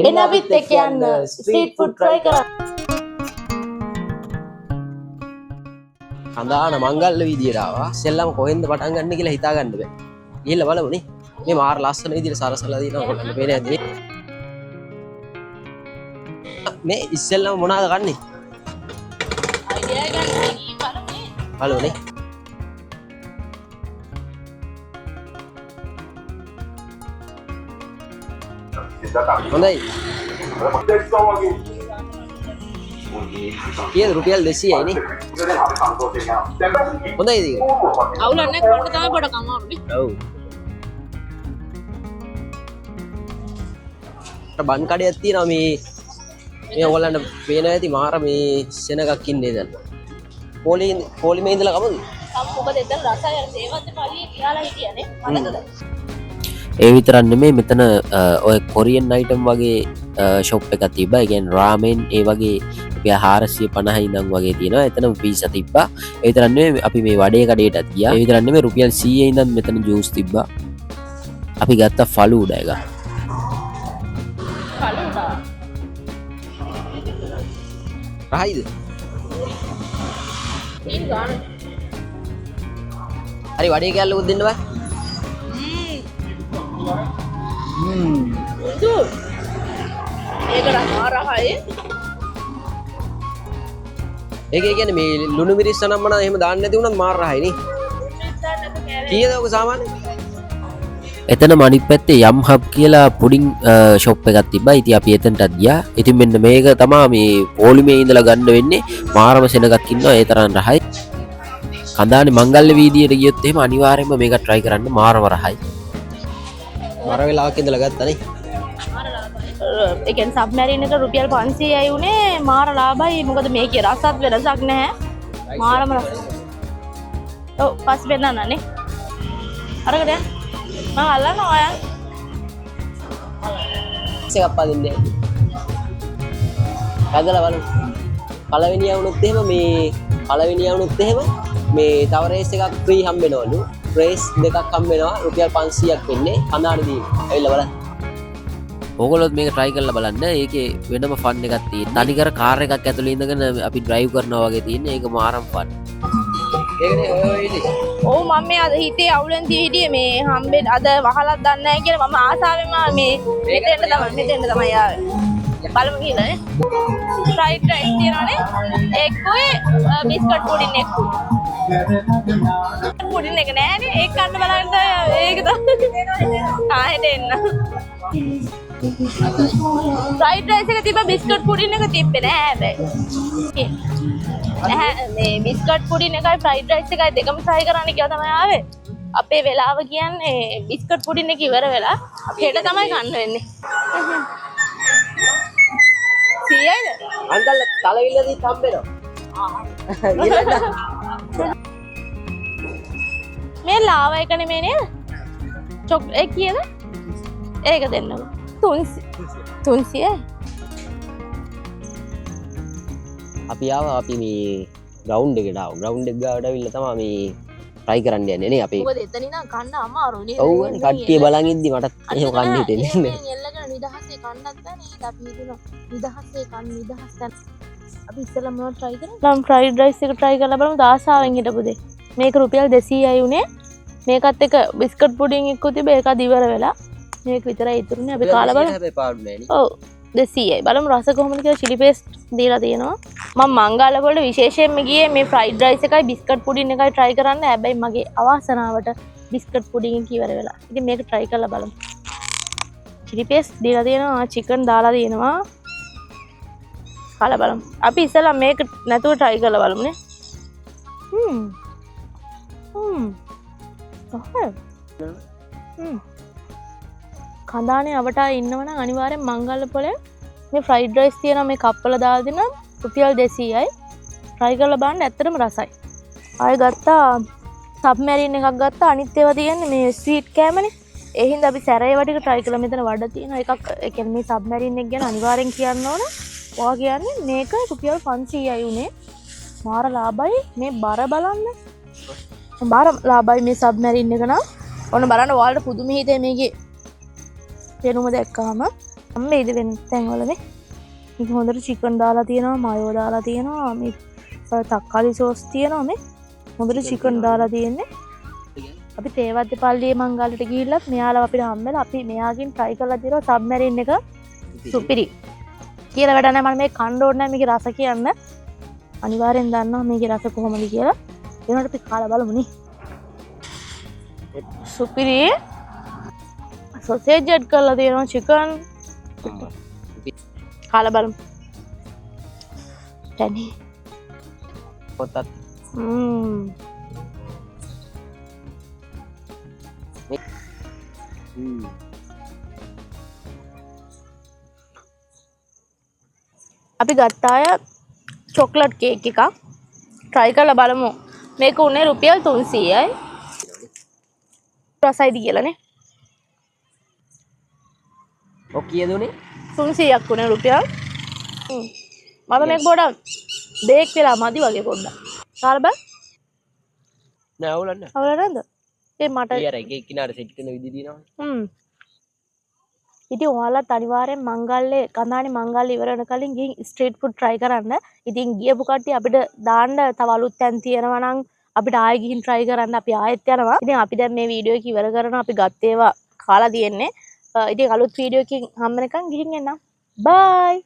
එන අපිත් එක්ක යන්න ස්ට්‍රීට් ෆුඩ් try කරන්න. කඳාන මංගල්‍ය විදියට ආවා. සෙල්ලම කොහෙන්ද පටන් ගන්න කියලා හිතා ගන්න බෑ. ගිහිල්ලා බලමුනේ. මේ මාර ලස්සන විදියට සරසලා දිනවා ඔයගොල්ලන්ට පේන්නේ නැද්ද? මේ ඉස්සෙල්ලම මොනවද ගන්නෙ? අයිඩියා ගන්න බලමුනේ. බලමුනේ. හොඳයි. කීයද රුපියල් 200යි නේ. හොඳයි ඉතින්. අවුලක් නැහැ කොණ්ඩ තමයි පොඩ කමාරුනේ. ඔව්. බන් කඩයක් තියෙනවා මේ ඔයගොල්ලන්ට පේනවා ඇති මාර මේ සෙනගක් ඉන්නේ දැන්. පොලිමේ ඉඳලා කවුද? මොකද එතන රසය සේවන්ත පල්ලියේ කියලා හිටියනේ. මතකද? ඒ විතරක් නෙමෙයි මෙතන ඔය කොරියන් අයිටම් වගේ ෂොප් එකක් තිබ්බා. ඒ කියන්නේ රාමෙන් ඒ වගේ රුපියල් 450 ඉඳන් වගේ තියෙනවා. එතන පීසා තිබ්බා. ඒ විතරක් නෙමෙයි අපි මේ වඩේ කඩේටත් ගියා. ඒ විතරක් නෙමෙයි රුපියල් 100 ඉඳන් මෙතන ජූස් තිබ්බා. අපි ගත්ත ෆලූඩා එක. ෆලූඩා. රහයිද? ඉන් ගන්න. හරි වඩේ කැල්ලකුත් දෙන්න බෑ. ඒක රහයි. ඒක කියන්නේ මේ ලුණු මිරිස් නම් මන එහෙම දාන්න නැති වුණත් මාර රහයි නේ. කීයද ඔක සාමාන්‍ය? එතන අනිත් පැත්තේ යම් හබ් කියලා පුඩින් ෂොප් එකක් තිබ්බා. ඉතින් අපි එතනටත් ගියා. ඉතින් මෙන්න මේක තමයි මේ පොලිමේ ඉඳලා ගන්න වෙන්නේ. මාරම සෙනගක් ඉන්නවා ඒ තරම් රහයි. කඳානේ මංගල්‍ය වීදියට ගියොත් එහෙම අනිවාර්යයෙන්ම මේක try කරන්න මාරම රහයි. මර වෙලාවක් ඉඳලා ගත්තා නේ. ඒ කියන්නේ සබ්මැරින් එක රුපියල් 500යි උනේ මාර ලාභයි. මොකද මේකේ රසත් වෙනසක් නැහැ. මාරම රස. ඔව් පස් වෙන්නන්නේ. අරකට යන්න. මම අල්ලනවා ඔයන්. එකක් පදින්නේ. කදලා බලමු. පළවෙනිය වුණොත් එහෙම මේ තව රේස් එකක් ෆ්‍රී හම්බ වෙනවලු. රේස් දෙකක් හම්බ වෙනවා රුපියල් 500ක් වෙන්නේ කඳානේ දී. ඇවිල්ලා බලන්න. ඕගොල්ලොත් මේක try කරලා බලන්න. ඒකේ වෙනම ෆන් එකක් තියෙනවා. තනිකර කාර් එකක් ඇතුලේ ඉඳගෙන අපි drive කරනවා වගේ තියෙන. ඒක මාරම් ෆන්. ඒකනේ ඔය ඉන්නේ. ඔව් මම මේ අද හිතේ අවුලෙන් හිටියේ මේ හම්බෙන්න අද වහලක් දන්නේ නැහැ කියලා මම ආසාවෙන්ම මේ මෙතෙන්ට තමයි ආවේ. බලමු කියලා නේ. ෆ්‍රයිඩ් රයිස් තියෙනවානේ. එක්කුයි බිස්කට් පුඩින් එක්කුයි. පුඩින් එක නෑනේ. ඒක කන්න බලන්න ඒක තමයි. ආයෙත් එන්න. ෆ්‍රයිඩ් රයිස් එක තිබ්බ බිස්කට් පුඩින් එක තිබ්බේ නෑ හැබැයි. නැහැ මේ බිස්කට් පුඩින් එකයි ෆ්‍රයිඩ් රයිස් එකයි දෙකම try කරන්න කියලා තමයි ආවේ. අපේ වෙලාව කියන්නේ බිස්කට් පුඩින් එක ඉවර වෙලා අපි හෙට තමයි ගන්න වෙන්නේ. 100යිද? අන්කල් තලවිල්ලදී හම්බෙනවා. මේ ලාව එක නෙමෙයි නේද? චොක් ඒ කීයද? ඒක දෙන්නකො. 300. අපි ආවා අපි මේ ග්‍රවුන්ඩ් එකට ආවා. ග්‍රවුන්ඩ් එක ගාවට අවිල්ලා තමයි මේ try කරන්න යන්නේ නේ අපි. මොකද එතන ඉඳන් කන්න අමාරුයි නේද? ඔව් නේ කට්ටිය බලන් ඉද්දි මටත් එහෙම කන්න හිතෙන්නේ නැහැ. මේ එල්ලගෙන නිදහසේ කන්නත් බෑ නේද? අපි හිතනවා නිදහසේ කන්න නිදහස් ගන්න. අපි ඉස්සෙල්ලා මොනවද try කරන්නේ? නම් fried rice එක try කරලා බලමු. දාසාවෙන් හිටපු දෙ. මේක රුපියල් 200යි උනේ. මේකත් එක බිස්කට් පුඩින් එක්ක තිබ්බ ඒකත් ඉවර වෙලා. මේක විතරයි ඉතුරුනේ. අපි කාලා බලමු. හැබැයි පාඩු නෑ නේ. ඔව් 200යි. බලමු රස කොහොමද කියලා. chili paste දීලා තියෙනවා. මම මංගල වල විශේෂයෙන්ම ගියේ මේ fried rice එකයි බිස්කට් පුඩින් එකයි try කරන්න. හැබැයි මගේ අවාසනාවට බිස්කට් පුඩින් එක ඉවර වෙලා. ඉතින් මේක try කරලා බලමු. chili paste දීලා තියෙනවා. chicken දාලා තියෙනවා. කාලා බලමු. අපි ඉස්සෙල්ලා මේක නැතුව try කරලා බලමුනේ. කඳානේ අවටා ඉන්නවනම් අනිවාර්යෙන් මංගල පොලේ මේ ෆ්‍රයිඩ් රයිස් තියෙනවා. මේ කප්පල දාලා දෙනවා රුපියල් 200යි. try කරලා බලන්න ඇත්තටම රසයි. ආයෙ ගත්තා සබ්මැරින් එකක් ගත්තා. අනිත් ඒවා තියෙන්නේ මේ ස්වීට් කෑමනේ. ඒ හින්දා අපි සැරේ වටික try කළා. මෙතන වඩ තියෙන එකක් ඒ කියන්නේ මේ සබ්මැරින් එක ගැන අනිවාර්යෙන් කියන්න ඕන. ඔයා කියන්නේ මේක රුපියල් 500යි උනේ. මාර ලාභයි. මේ බර බලන්න. මාර ලාභයි මේ සබ්මැරින් එක නම්. ඔන්න බලන්න ඔයාලට පුදුම හිතේ මේකේ පෙනුම දැක්කම අම්මේද වෙන තැන්වල මේ මේක හොඳට චිකන් දාලා තියෙනවා මයෝ දාලා තියෙනවා මේ තක්කාලි සෝස් තියෙනවා මේ හොඳට චිකන් දාලා තියෙන්නේ අපි තේවද්ද පල්ලියේ මංගලට ගිහිල්ලත් මෙයාලා අපිට හම්බෙලා අපි මෙයාගෙන් try කරලා දිනවා සබ්මැරින් එක සුපිරි කියලා වැඩ නැහැ මම මේ කන්න ඕනේ නැහැ මේකේ රස කියන්න අනිවාර්යෙන් දන්නවා මේකේ රස කොහොමද කියලා ඒනට අපි කාලා බලමු නේ සුපිරි සොසේජ් ඇඩ් කරලා තියෙනවා චිකන් කාලා බලමු තැනේ පොතත් අපි ගත්තාය චොක්ලට් කේක් එකක් try කරලා බලමු මේක උනේ රුපියල් 300යි රසයිද කියලානේ ඔක් කීයද උනේ 300ක් උනේ රුපියල් මම මේක පොඩක් බේක් වෙලා මදි වගේ පොඩ්ඩක් කාලා බෑ නෑ අවුලන්න අවුල නැද්ද ඒ මට ඊයර එක එක්කිනාට සෙට් කරන විදිහ දිනවා ඉතින් ඔයාලත් අනිවාර්යෙන් මංගල්ලේ කඳානි මංගල්ලේ ඉවර වෙන කලින් ගිහින් ස්ට්‍රීට් ෆුඩ් try කරන්න. ඉතින් ගියපු කට්ටිය අපිට දාන්න තව අලුත් තැන් තියෙනවා නම් අපිට ආයෙ ගිහින් try කරන්න අපි ආයෙත් යනවා. ඉතින් අපි දැන් මේ වීඩියෝ එක ඉවර කරනවා. අපි ගත්ත ඒවා කාලා තියෙන්නේ. ඉතින් අලුත් වීඩියෝ එකකින් හම්බ වෙනකන් ගිහින් එන්න. bye